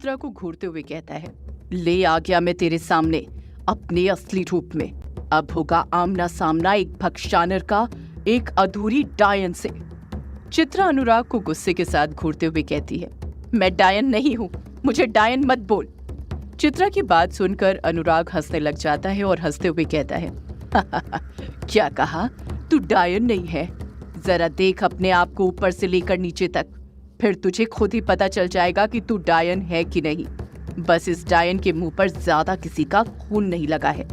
चित्रा को घूरते हुए कहता है, ले आ गया मैं तेरे सामने अपने असली रूप में। अब होगा आमना सामना एक भक्षानर का एक अधूरी डायन से। चित्रा अनुराग को गुस्से के साथ घूरते हुए कहती है, मैं डायन नहीं हूँ, मुझे डायन मत बोल। चित्रा की बात सुनकर अनुराग हंसने लग जाता है और हंसते हुए कहता है, क्या कहा, तू डायन नहीं है? जरा देख अपने आप को ऊपर से लेकर नीचे तक, फिर तुझे खुद ही पता चल जाएगा कि तू डायन है कि नहीं। बस इस डायन के मुंह पर ज्यादा किसी का खून नहीं लगा है।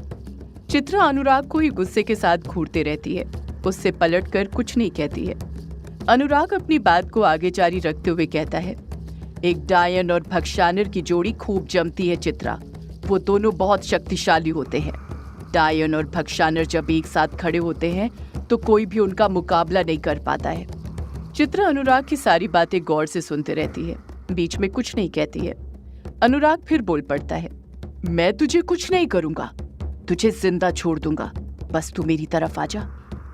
चित्रा अनुराग को ही गुस्से के साथ घूरते रहती है, उससे पलटकर कुछ नहीं कहती है। अनुराग अपनी बात को आगे जारी रखते हुए कहता है, एक डायन और भक्षानर की जोड़ी खूब जमती है चित्रा, वो दोनों बहुत शक्तिशाली होते हैं। डायन और भक्षानर जब एक साथ खड़े होते हैं तो कोई भी उनका मुकाबला नहीं कर पाता है। चित्रा अनुराग की सारी बातें गौर से सुनते रहती है, बीच में कुछ नहीं कहती है। अनुराग फिर बोल पड़ता है, मैं तुझे कुछ नहीं करूंगा, तुझे जिंदा छोड़ दूंगा, बस तू मेरी तरफ आ जा।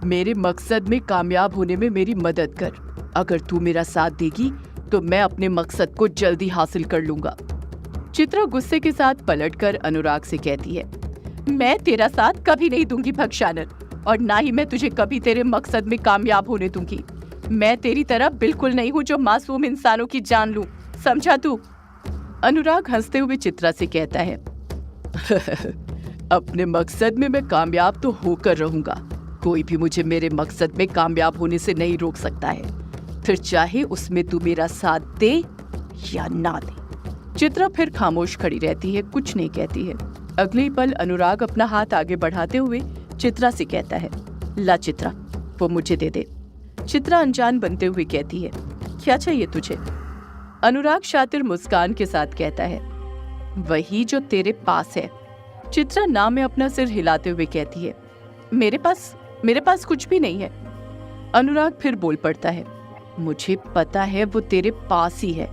मेरे मकसद में कामयाब होने में मेरी मदद कर। अगर तू मेरा साथ देगी तो मैं अपने मकसद को जल्दी हासिल कर लूंगा। चित्रा गुस्से के साथ पलटकर अनुराग से कहती है, मैं तेरा साथ कभी नहीं दूंगी भक्षानर, और ना ही मैं तुझे कभी तेरे मकसद में कामयाब होने दूंगी। मैं तेरी तरह बिल्कुल नहीं हूँ जो मासूम इंसानों की जान लूं, समझा तू? अनुराग हंसते हुए चित्रा से कहता है, अपने मकसद में मैं कामयाब तो होकर रहूंगा, कोई भी मुझे मेरे मकसद में कामयाब होने से नहीं रोक सकता है, फिर चाहे उसमें तू मेरा साथ दे या ना दे। चित्रा फिर खामोश खड़ी रहती है, कुछ नहीं कहती है। अगले ही पल अनुराग अपना हाथ आगे बढ़ाते हुए चित्रा से कहता है, ला चित्रा, वो मुझे दे दे। चित्रा अनजान बनते हुए कहती है, क्या चाहिए तुझे? अनुराग शातिर मुस्कान के साथ कहता है, वही जो तेरे पास है। चित्रा ना में अपना सिर हिलाते हुए कहती है, मेरे पास कुछ भी नहीं है। अनुराग फिर बोल पड़ता है, मुझे पता है वो तेरे पास ही है,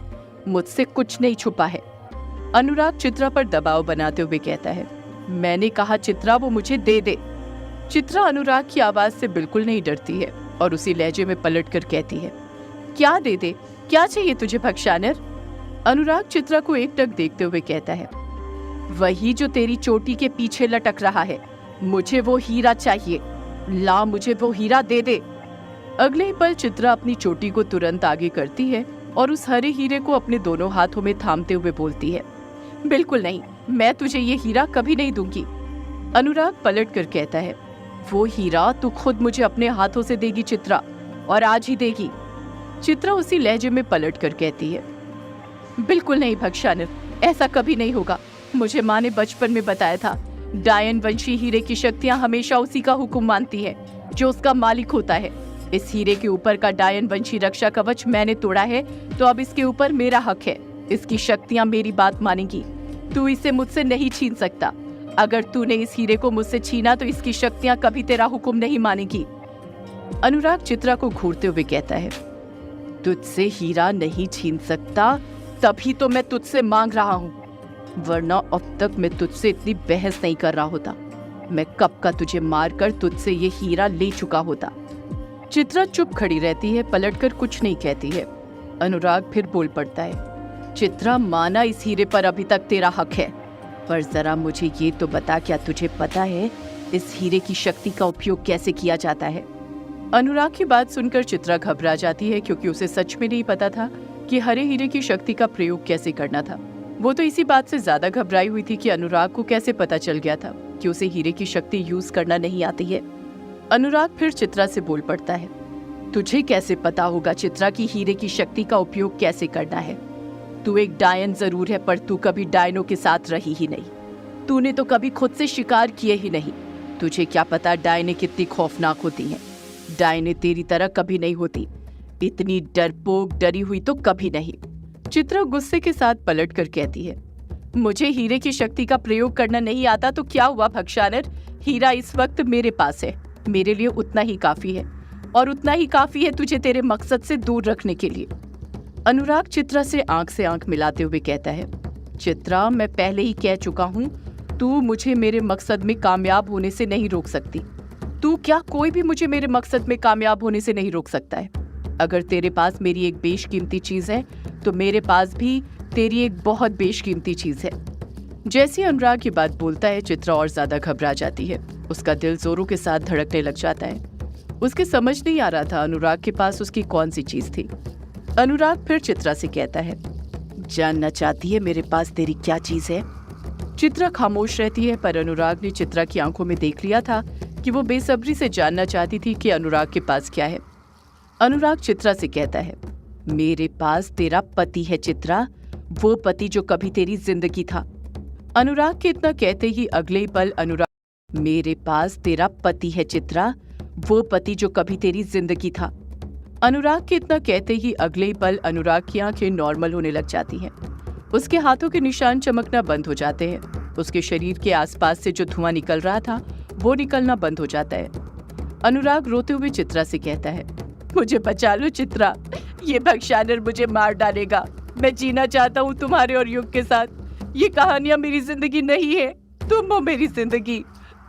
मुझसे कुछ नहीं छुपा है। अनुराग चित्रा पर दबाव बनाते हुए कहता है, मैंने कहा चित्रा वो मुझे दे दे। चित्रा अनुराग की आवाज से बिल्कुल नहीं डरती है और उसी लहजे में पलटकर कहती है, क्या दे दे, क्या चाहिए तुझे भक्षानर? अनुराग चित्रा को एकटक देखते हुए कहता है, वही जो तेरी चोटी के पीछे लटक रहा है, मुझे वो हीरा चाहिए, ला मुझे वो हीरा दे दे। अगले ही पल चित्रा अपनी चोटी को तुरंत आगे करती है और उस हरे हीरे को अपने दोनों हाथों में थामते हुए बोलती है, बिल्कुल नहीं, मैं तुझे ये हीरा कभी नहीं दूंगी। अनुराग पलट कर कहता है, वो हीरा तू खुद मुझे अपने हाथों से देगी चित्रा, और आज ही देगी। चित्रा उसी लहजे में पलट कर कहती है, बिल्कुल नहीं भक्षानर, ऐसा कभी नहीं होगा। मुझे माँ ने बचपन में बताया था, डायन वंशी हीरे की शक्तियाँ हमेशा उसी का हुक्म मानती है जो उसका मालिक होता है। इस हीरे के ऊपर का डायन वंशी रक्षा कवच मैंने तोड़ा है, तो अब इसके ऊपर मेरा हक है, इसकी शक्तियाँ मेरी बात मानेंगी। तू इसे मुझसे नहीं छीन सकता। अगर तूने इस हीरे को मुझसे छीना तो इसकी शक्तियाँ कभी तेरा हुक्म नहीं मानेगी। अनुराग चित्रा को घूरते हुए कहता है, तुझसे हीरा नहीं छीन सकता, तभी तो मैं तुझसे मांग रहा हूँ, वरना अब तक मैं तुझसे इतनी बहस नहीं कर रहा होता। मैं कब का तुझे मारकर तुझसे ये हीरा ले चुका होता। चित्रा चुप खड़ी रहती है, पलटकर कुछ नहीं कहती है। अनुराग फिर बोल पड़ता है, चित्रा माना इस हीरे पर अभी तक तेरा हक है, पर जरा मुझे ये तो बता, क्या तुझे पता है इस हीरे की शक्ति का उपयोग कैसे किया जाता है? अनुराग की बात सुनकर चित्रा घबरा जाती है, क्योंकि उसे सच में नहीं पता था कि हरे हीरे की शक्ति का प्रयोग कैसे करना था। वो तो इसी बात से ज्यादा घबराई हुई थी कि अनुराग को कैसे पता चल गया था कि उसे हीरे की शक्ति यूज करना नहीं आती है। अनुराग फिर चित्रा से बोल पड़ता है, तुझे कैसे पता होगा चित्रा की हीरे की शक्ति का उपयोग कैसे करना है? तू एक डायन जरूर है, पर तू कभी डायनों के साथ रही ही नहीं। तूने तो कभी खुद से शिकार किए ही नहीं। तुझे क्या पता डायने कितनी खौफनाक होती हैं। डायने तेरी तरह कभी नहीं होती, इतनी डरपोक डरी हुई तो कभी नहीं। चित्रा गुस्से के साथ पलट कर कहती है, मुझे हीरे की शक्ति का प्रयोग करना नहीं आता तो क्या हुआ भक्षानर? हीरा इस वक्त मेरे पास है, मेरे लिए उतना ही काफी है, और उतना ही काफी है तुझे तेरे मकसद से दूर रखने के लिए। अनुराग चित्रा से आंख मिलाते हुए कहता है, चित्रा, मैं पहले ही कह चुका हूँ, तू मुझे मेरे मकसद में कामयाब होने से नहीं रोक सकती। तू क्या, कोई भी मुझे मेरे मकसद में कामयाब होने से नहीं रोक सकता है। अगर तेरे पास मेरी एक बेशकीमती चीज है तो मेरे पास भी तेरी एक बहुत बेशकीमती चीज है। जैसे अनुराग ये बात बोलता है, चित्रा और ज्यादा घबरा जाती है। उसका दिल जोरों के साथ धड़कने लग जाता है। उसके समझ नहीं आ रहा था अनुराग के पास उसकी कौन सी चीज थी। अनुराग फिर चित्रा से कहता है, जानना चाहती है मेरे पास तेरी क्या चीज है? चित्रा खामोश रहती है, पर अनुराग ने चित्रा की आंखों में देख लिया था कि वो बेसब्री से जानना चाहती थी कि अनुराग के पास क्या है। अनुराग चित्रा से कहता है, मेरे पास तेरा पति है चित्रा, वो पति जो कभी तेरी जिंदगी था। अनुराग के इतना कहते ही अगले ही पल मेरे पास तेरा पति है चित्रा, वो पति जो कभी तेरी जिंदगी था। अनुराग के इतना कहते ही अगले ही पल अनुराग की आंखें नॉर्मल होने लग जाती हैं। उसके हाथों के निशान चमकना बंद हो जाते हैं। उसके शरीर के आसपास से जो धुआं निकल रहा था वो निकलना बंद हो जाता है। अनुराग रोते हुए चित्रा से कहता है, मुझे बचा लो चित्रा, ये भक्षानर मुझे मार डालेगा। मैं जीना चाहता हूँ तुम्हारे और युग के साथ। ये कहानियां मेरी जिंदगी नहीं है, तुम हो मेरी जिंदगी,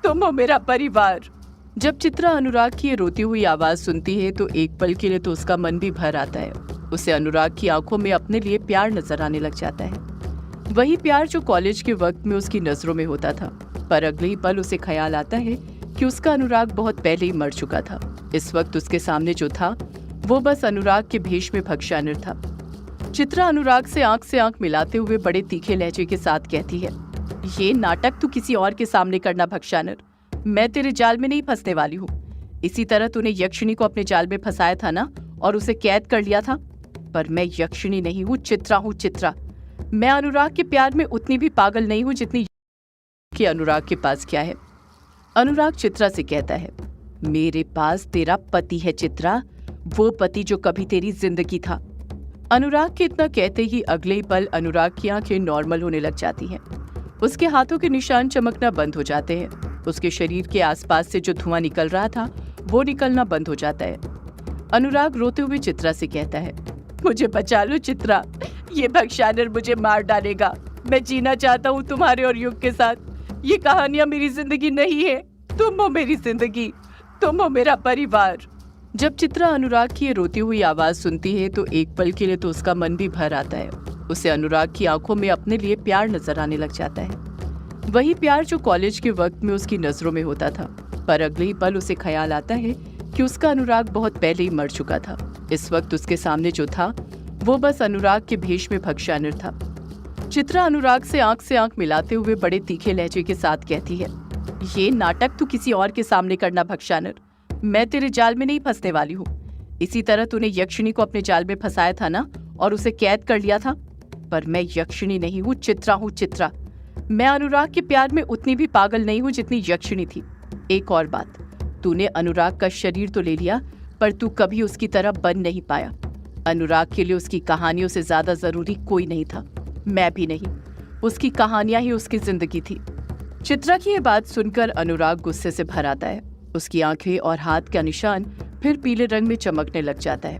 तुम हो मेरा परिवार। जब चित्रा अनुराग की ये रोती हुई आवाज सुनती है तो एक पल के लिए तो उसका मन भी भर आता है। उसे अनुराग की आंखों में अपने लिए प्यार नजर आने लग जाता है, वही प्यार जो कॉलेज के वक्त में उसकी नजरों में होता था। पर अगले ही पल उसे ख्याल आता है कि उसका अनुराग बहुत पहले ही मर चुका था। इस वक्त उसके सामने जो था वो बस अनुराग के भेष में भक्षानर था। चित्रा अनुराग से आंख मिलाते हुए बड़े तीखे लहजे के साथ कहती है, ये नाटक तू किसी और के सामने करना भक्षानर, मैं तेरे जाल में नहीं फंसने वाली हूँ। इसी तरह तूने यक्षिणी को अपने जाल में फंसाया था ना, और उसे कैद कर लिया था। पर मैं यक्षिणी नहीं हूँ, चित्रा हूँ चित्रा। मैं अनुराग के प्यार में उतनी भी पागल नहीं हूँ जितनी कि अनुराग के पास क्या है। अनुराग चित्रा से कहता है, मेरे पास तेरा पति है चित्रा, वो पति जो कभी तेरी जिंदगी था। अनुराग के इतना कहते ही अगले ही पल अनुराग की आंखें नॉर्मल होने लग जाती हैं। उसके हाथों के निशान चमकना बंद हो जाते हैं। उसके शरीर के आसपास से जो धुआं निकल रहा था वो निकलना बंद हो जाता है। अनुराग रोते हुए चित्रा से कहता है, मुझे बचा लो चित्रा, ये भक्षानर मुझे मार डालेगा। मैं जीना चाहता हूँ तुम्हारे और युग के साथ। ये कहानियां मेरी जिंदगी नहीं है, तुम हो मेरी जिंदगी, तुम हो मेरा परिवार। जब चित्रा अनुराग की ये रोती हुई आवाज सुनती है तो एक पल के लिए तो उसका मन भी भर आता है। उसे अनुराग की आंखों में अपने लिए प्यार नजर आने लग जाता है, वही प्यार जो कॉलेज के वक्त में उसकी नजरों में होता था। पर अगले ही पल उसे ख्याल आता है कि उसका अनुराग बहुत पहले ही मर चुका था। इस वक्त उसके सामने जो था वो बस अनुराग के भेष में भक्षानर था। चित्रा अनुराग से आंख मिलाते हुए बड़े तीखे लहजे के साथ कहती है, ये नाटक तू किसी और के सामने करना भक्षानर, मैं तेरे जाल में नहीं फंसने वाली हूँ। इसी तरह तूने यक्षिणी को अपने जाल में फंसाया था ना, और उसे कैद कर लिया था। पर मैं यक्षिणी नहीं हूँ, चित्रा हूँ चित्रा। मैं अनुराग के प्यार में उतनी भी पागल नहीं हूँ जितनी यक्षिणी थी। एक और बात, तूने अनुराग का शरीर तो ले लिया, पर तू कभी उसकी तरह बन नहीं पाया। अनुराग के लिए उसकी कहानियों से ज्यादा जरूरी कोई नहीं था, मैं भी नहीं। उसकी कहानियां ही उसकी जिंदगी थी। चित्रा की ये बात सुनकर अनुराग गुस्से से भर आता है। उसकी आंखें और हाथ का निशान फिर पीले रंग में चमकने लग जाता है।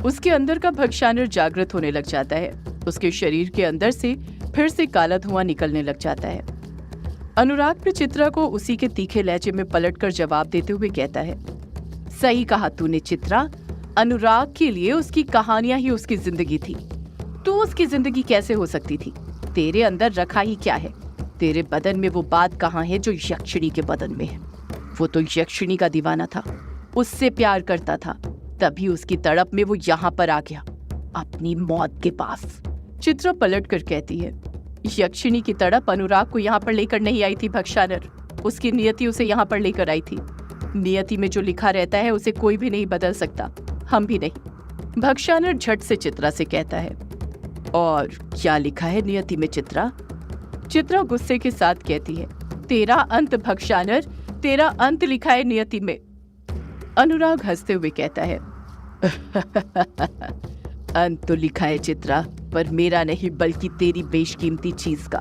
उसके अंदर का भक्षानर जागृत होने लग जाता है। उसके शरीर के अंदर से फिर से काला धुआं निकलने लग जाता है। अनुराग ने चित्रा को उसी के तीखे लहजे में पलटकर जवाब देते हुए कहता है, सही कहा तूने चित्रा, अनुराग के लिए उसकी कहानियां ही उसकी जिंदगी थी। तू उसकी जिंदगी कैसे हो सकती थी? तेरे अंदर रखा ही क्या है? तेरे बदन में वो बात कहाँ है जो यक्षिणी के बदन में है? वो तो यक्षिणी का दीवाना था, उससे प्यार करता था, तभी उसकी तड़प में वो यहाँ पर आ गया, अपनी मौत के पास। चित्रा पलट कर कहती है, यक्षिणी की तड़प अनुराग को यहाँ पर लेकर नहीं आई थी भक्षानर, उसकी नियति उसे यहाँ पर लेकर आई थी। नियति में जो लिखा रहता है उसे कोई भी नहीं बदल सकता, हम भी नहीं। भक्षानर झट से चित्रा से कहता है, और क्या लिखा है नियति में चित्रा? चित्रा गुस्से के साथ कहती है, तेरा अंत भक्षानर, तेरा अंत लिखा है नियति में। अनुराग हंसते हुए कहता है, अंत तो लिखा है चित्रा, पर मेरा नहीं बल्कि तेरी बेशकीमती चीज का।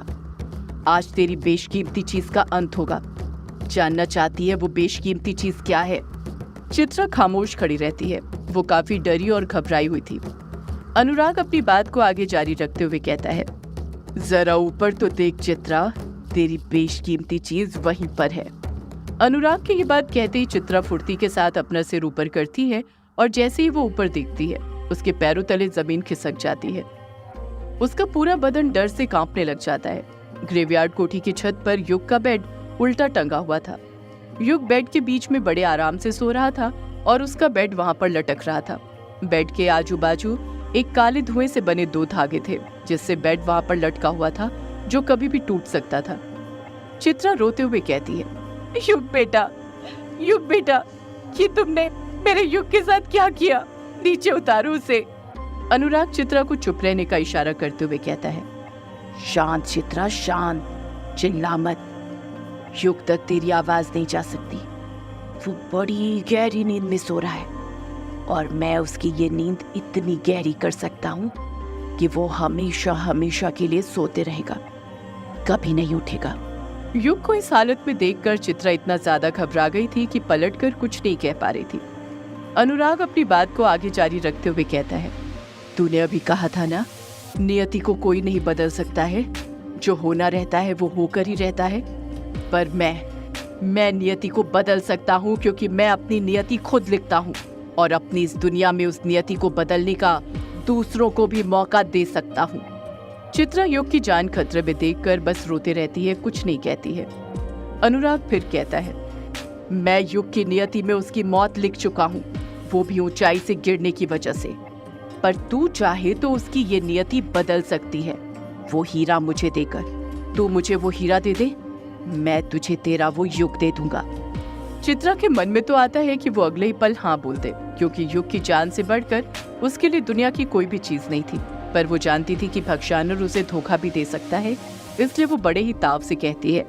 आज तेरी बेशकीमती चीज का अंत होगा। जानना चाहती है वो बेशकीमती चीज क्या है? चित्रा खामोश खड़ी रहती है। वो काफी डरी और घबराई हुई थी। अनुराग अपनी बात को आगे जारी रखते हुए कहता है, जरा ऊपर तो देख चित्रा, तेरी बेशकीमती चीज वहीं पर है। अनुराग की ये बात कहते ही चित्रा फुर्ती के साथ अपना सिर ऊपर करती है और जैसे ही वो ऊपर देखती है उसके पैरों तले जमीन खिसक जाती है। उसका पूरा बदन डर से कांपने लग जाता है। ग्रेवयार्ड कोठी की छत पर युग का बेड उल्टा टंगा हुआ था। युग बेड के बीच में बड़े आराम से सो रहा था और उसका बेड वहां पर लटक रहा था। बेड के आजू बाजू एक काले धुएं से बने 2 धागे थे, जिससे बेड वहां पर लटका हुआ था, जो कभी भी टूट सकता था। चित्रा रोते हुए कहती है, युग बेटा, ये तुमने मेरे युग के साथ क्या किया? नीचे उतारो उसे। अनुराग चित्रा को चुप रहने का इशारा करते हुए कहता है, शांत चित्रा, शांत, चिल्ला मत। युग तक तेरी आवाज नहीं जा सकती। वो बड़ी गहरी नींद में सो रहा है और मैं उसकी ये नींद इतनी गहरी कर सकता हूँ कि वो हमेशा हमेशा के लिए सोते रहेगा, कभी नहीं उठेगा। युग को इस हालत में देखकर चित्रा इतना ज्यादा घबरा गई थी कि पलटकर कुछ नहीं कह पा रही थी। अनुराग अपनी बात को आगे जारी रखते हुए कहता है, तूने अभी कहा था ना, नियति को कोई नहीं बदल सकता है, जो होना रहता है वो होकर ही रहता है। पर मैं नियति को बदल सकता हूँ, क्योंकि मैं अपनी नियति खुद लिखता हूँ और अपनी इस दुनिया में उस नियति को बदलने का दूसरों को भी मौका दे सकता हूँ। चित्रा युग की जान खतरे में देखकर बस रोते रहती है, कुछ नहीं कहती है। अनुराग फिर कहता है, मैं युग की नियति में उसकी मौत लिख चुका हूँ, वो भी ऊंचाई से गिरने की वजह से। पर तू चाहे तो उसकी ये नियति बदल सकती है, वो हीरा मुझे देकर। तू मुझे वो हीरा दे दे, मैं तुझे तेरा वो युग दे दूंगा। चित्रा के मन में तो आता है कि वो अगले ही पल हाँ बोल दे, क्योंकि युग की जान से बढ़कर उसके लिए दुनिया की कोई भी चीज नहीं थी। पर वो जानती थी कि भक्षानर उसे धोखा भी दे सकता है, इसलिए वो बड़े ही ताव से कहती है,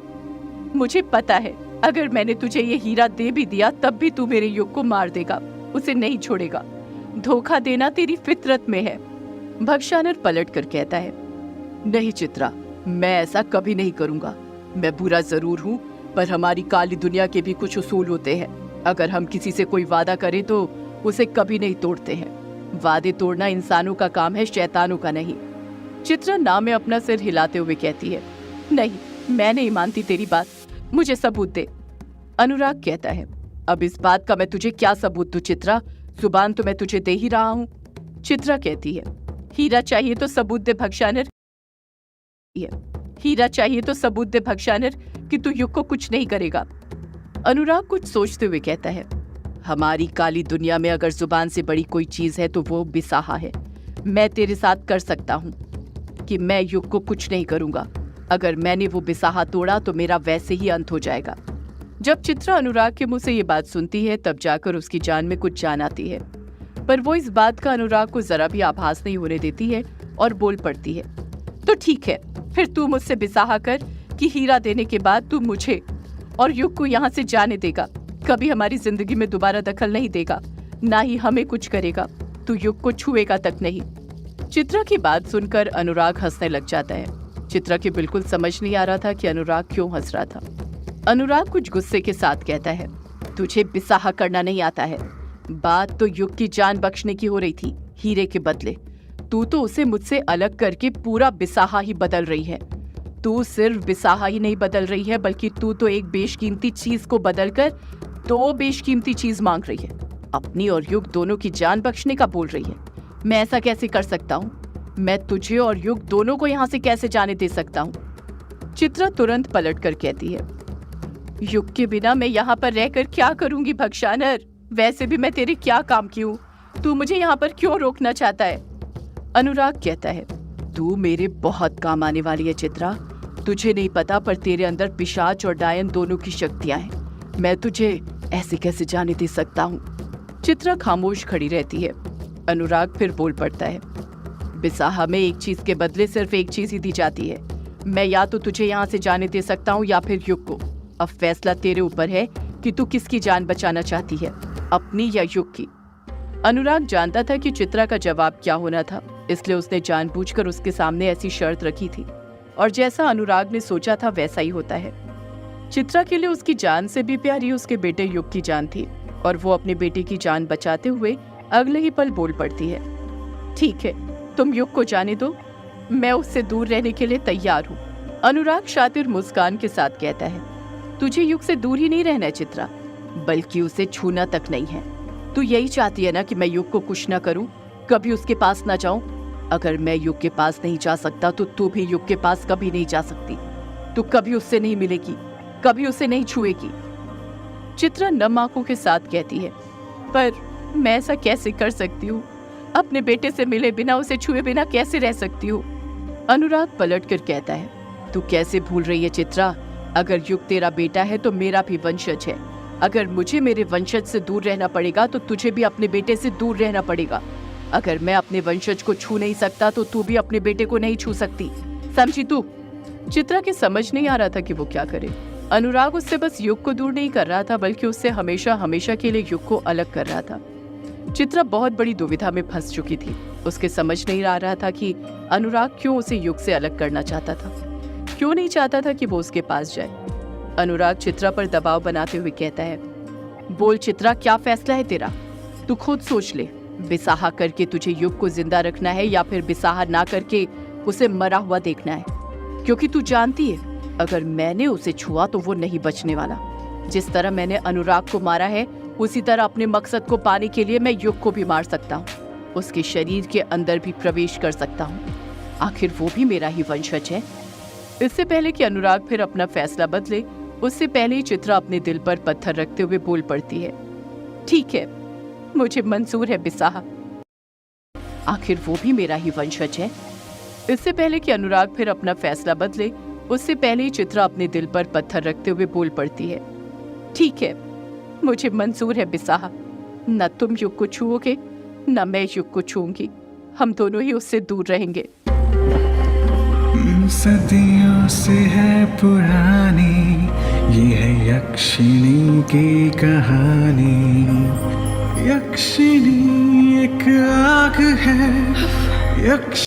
मुझे पता है अगर मैंने तुझे ये हीरा दे भी दिया तब भी तू मेरे युग को मार देगा, उसे नहीं छोड़ेगा। धोखा देना तेरी फितरत में है। भक्षानर पलट कर कहता है, नहीं चित्रा, मैं ऐसा कभी नहीं करूंगा। मैं बुरा जरूर हूँ, पर हमारी काली दुनिया के भी कुछ उसूल होते हैं। अगर हम किसी से कोई वादा करें तो उसे कभी नहीं तोड़ते हैं। वादे तोड़ना इंसानों का काम है, शैतानों का नहीं। चित्रा ना में अपना सिर हिलाते हुए कहती है, नहीं, मैं नहीं मानती तेरी बात, मुझे सबूत दे। अनुराग कहता है, अब इस बात का मैं तुझे क्या सबूत दूं चित्रा, जुबान तो मैं तुझे दे ही रहा हूँ। चित्रा कहती है, हीरा चाहिए तो सबूत दे भक्षानर, हीरा चाहिए तो सबूत दे भक्षानर कि तू युग को कुछ नहीं करेगा। अनुराग कुछ सोचते हुए कहता है, हमारी काली दुनिया में अगर जुबान से बड़ी कोई चीज है तो वो बिसाहा है। मैं तेरे साथ कर सकता हूँ कि मैं युग को कुछ नहीं करूंगा। अगर मैंने वो बिसाहा तोड़ा तो मेरा वैसे ही अंत हो जाएगा। जब चित्रा अनुराग के मुंह से ये बात सुनती है तब जाकर उसकी जान में कुछ जान आती है, पर वो इस बात का अनुराग को जरा भी आभास नहीं होने देती है और बोल पड़ती है, तो ठीक है, फिर तू मुझसे बिसाहा कर कि हीरा देने के बाद तू मुझे और युग को यहाँ से जाने देगा, कभी हमारी जिंदगी में दोबारा दखल नहीं देगा, ना ही हमें कुछ करेगा, तू युग को छुएगा तक नहीं। चित्रा की बात सुनकर अनुराग हंसने लग जाता है। चित्रा की बिल्कुल समझ नहीं आ रहा था कि अनुराग क्यों हंस रहा था। अनुराग कुछ गुस्से के साथ कहता है, तुझे बिसाहा करना नहीं आता है। बात तो युग की जान बख्शने की हो रही थी हीरे के बदले। तू तो उसे मुझसे अलग करके पूरा बिसाहा ही बदल रही है। तू सिर्फ बिसाहा ही नहीं बदल रही है, बल्कि तू तो एक बेशकीमती चीज को बदलकर 2 बेशकीमती चीज मांग रही है। अपनी और युग दोनों की जान बख्शने का बोल रही है। मैं ऐसा कैसे कर सकता हूँ? मैं तुझे और युग दोनों को यहाँ से कैसे जाने दे सकता हूँ? चित्रा तुरंत पलट कर कहती है, युग के बिना मैं यहाँ पर रहकर क्या करूंगी भक्षानर? वैसे भी मैं तेरे क्या काम की हूँ? तू मुझे यहाँ पर क्यों रोकना चाहता है? अनुराग कहता है, तू मेरे बहुत काम आने वाली है चित्रा। तुझे नहीं पता, पर तेरे अंदर पिशाच और डायन दोनों की शक्तियां हैं। मैं तुझे ऐसे कैसे जाने दे सकता हूँ? चित्रा खामोश खड़ी रहती है। अनुराग फिर बोल पड़ता है, बिसाहा में एक चीज के बदले सिर्फ एक चीज ही दी जाती है। मैं या तो तुझे यहाँ से जाने दे सकता हूँ या फिर युग को। अब फैसला तेरे ऊपर है कि तू किसकी जान बचाना चाहती है, अपनी या युग की। अनुराग जानता था कि चित्रा का जवाब क्या होना था, इसलिए उसने जानबूझकर उसके सामने ऐसी शर्त रखी थी, और जैसा अनुराग ने सोचा था वैसा ही होता है। चित्रा के लिए उसकी जान से भी प्यारी उसके बेटे युग की जान थी, और वो अपने बेटे की जान बचाते हुए अगले ही पल बोल पड़ती है, ठीक है, तुम युग को जाने दो, मैं उससे दूर रहने के लिए तैयार हूँ। अनुराग शातिर मुस्कान के साथ कहता है, तुझे युग से दूर ही नहीं रहना है चित्रा, बल्कि उसे छूना तक नहीं है। तू यही चाहती है ना कि मैं युग को कुछ न करूं, कभी उसके पास न जाऊं? अगर मैं युग के पास नहीं जा सकता तो तू भी युग के पास कभी नहीं जा सकती। तू कभी उससे नहीं मिलेगी, कभी उसे नहीं छुएगी। चित्रा नम आंखों के साथ कहती है, पर मैं ऐसा कैसे कर सकती हूँ? अपने बेटे से मिले बिना, उसे छुए बिना कैसे रह सकती हूँ? अनुराग पलटकर कहता है, तू कैसे भूल रही है चित्रा? अगर युग तेरा बेटा है तो मेरा भी वंशज है। अगर मुझे मेरे वंशज से दूर रहना पड़ेगा तो तुझे भी अपने बेटे से दूर रहना पड़ेगा। अगर मैं अपने वंशज को छू नहीं सकता तो तू भी अपने बेटे को नहीं छू सकती, समझी तू? चित्रा के समझ नहीं आ रहा था कि वो क्या करे। अनुराग उससे बस युग को दूर नहीं कर रहा था, बल्कि उससे हमेशा हमेशा के लिए युग को अलग कर रहा था। चित्रा बहुत बड़ी दुविधा में फंस चुकी थी। उसके समझ नहीं आ रहा था कि अनुराग क्यों उसे युग से अलग करना चाहता था, क्यों नहीं चाहता था कि वो उसके पास जाए। अनुराग चित्रा पर दबाव बनाते हुए कहता है, बोल चित्रा, क्या फैसला है तेरा? तू खुद सोच ले। बिसाहा करके तुझे युग को जिंदा रखना है या फिर बिसाहा ना करके उसे मरा हुआ देखना है? क्योंकि तू जानती है, अगर मैंने उसे छुआ तो वो नहीं बचने वाला। जिस तरह मैंने अनुराग को मारा है, उसी तरह अपने मकसद को पाने के लिए मैं युग को भी मार सकता हूँ, उसके शरीर के अंदर भी प्रवेश कर सकता हूँ। आखिर वो भी मेरा ही वंशज है। इससे पहले कि अनुराग फिर अपना फैसला बदले, उससे पहले ही चित्रा अपने दिल पर पत्थर रखते हुए बोल पड़ती है, ठीक है, मुझे मंजूर है बिसाहा। आखिर वो भी मेरा ही वंशज है। इससे पहले कि अनुराग फिर अपना फैसला बदले, उससे पहले ही चित्रा अपने दिल पर पत्थर रखते हुए बोल पड़ती है, ठीक है, मुझे मंजूर है बिसाहा। न तुम युग को छुओगे, न मैं युग को छूंगी। हम दोनों ही उससे दूर रहेंगे। सदियों से है पुरानी ये है यक्षिणी की कहानी। यक्षिणी एक आग है, यक्ष